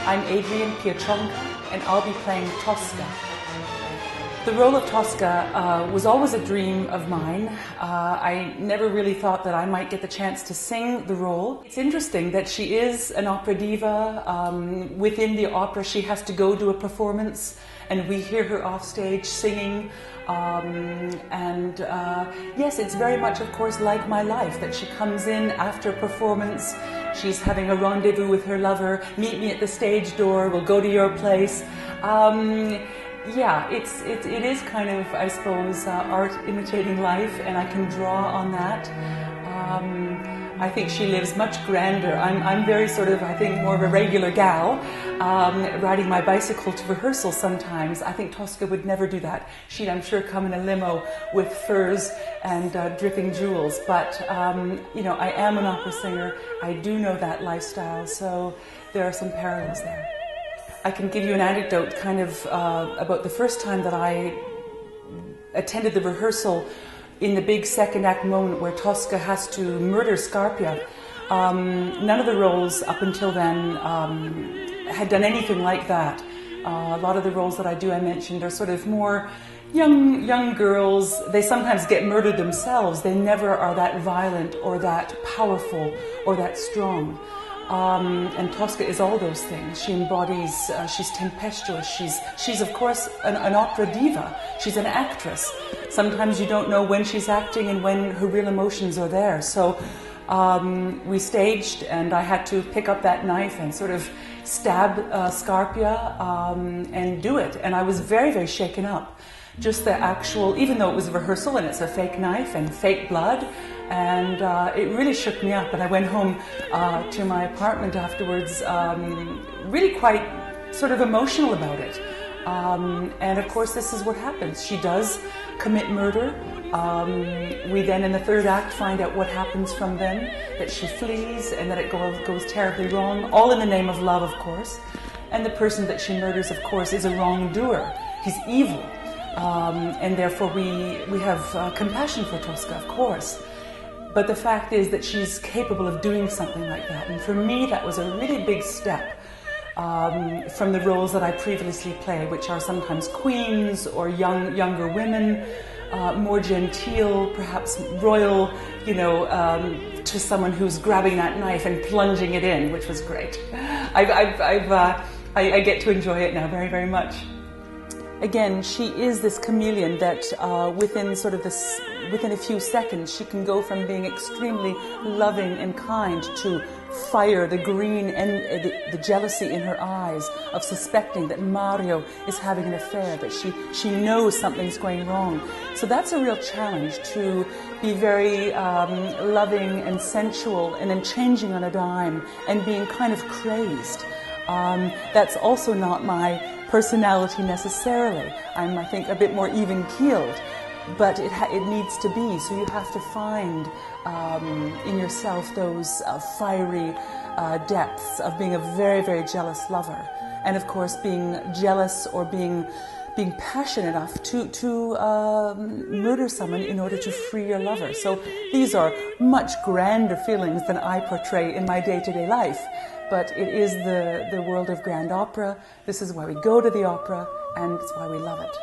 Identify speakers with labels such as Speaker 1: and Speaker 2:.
Speaker 1: I'm Adrienne Pietronka, and I'll be playing Tosca. The role of Tosca was always a dream of mine. I never really thought that I might get the chance to sing the role. It's interesting that she is an opera diva. Within the opera, she has to go to a performance, and we hear her off stage singing. Yes, it's very much, of course, like my life, that she comes in after a performance, she's having a rendezvous with her lover, meet me at the stage door, we'll go to your place. Yeah, it is kind of, I suppose, art imitating life, and I can draw on that. I think she lives much grander. I'm very sort of, I think, more of a regular gal, riding my bicycle to rehearsal sometimes. I think Tosca would never do that. She'd, I'm sure, come in a limo with furs and dripping jewels. But, you know, I am an opera singer. I do know that lifestyle, so there are some parallels there. I can give you an anecdote kind of about the first time that I attended the rehearsal in the big second act moment where Tosca has to murder Scarpia. None of the roles up until then had done anything like that. A lot of the roles that I do, I mentioned, are sort of more young girls. They sometimes get murdered themselves. They never are that violent or that powerful or that strong. And Tosca is all those things. She embodies, she's tempestuous, she's of course an opera diva. She's an actress. Sometimes you don't know when she's acting and when her real emotions are there. So we staged, and I had to pick up that knife and sort of stab Scarpia and do it. And I was very, very shaken up. Just the actual, even though it was a rehearsal and it's a fake knife and fake blood, and it really shook me up. And I went home to my apartment afterwards, really quite sort of emotional about it. And of course, this is what happens. She does commit murder. We then, in the third act, find out what happens from then, that she flees and that it goes terribly wrong, all in the name of love, of course. And the person that she murders, of course, is a wrongdoer. He's evil. And therefore we have compassion for Tosca, of course. But the fact is that she's capable of doing something like that. And for me, that was a really big step from the roles that I previously played, which are sometimes queens or younger women, more genteel, perhaps royal, you know, to someone who's grabbing that knife and plunging it in, which was great. I get to enjoy it now very, very much. Again, she is this chameleon that within a few seconds, she can go from being extremely loving and kind to fire, the green and the jealousy in her eyes of suspecting that Mario is having an affair, that she knows something's going wrong. So that's a real challenge, to be very loving and sensual and then changing on a dime and being kind of crazed. That's also not my personality necessarily. I'm, I think, a bit more even-keeled, but it needs to be. So you have to find in yourself those fiery depths of being a very, very jealous lover, and of course being jealous or being passionate enough to murder someone in order to free your lover. So these are much grander feelings than I portray in my day-to-day life. But it is the world of grand opera. This is why we go to the opera, and it's why we love it.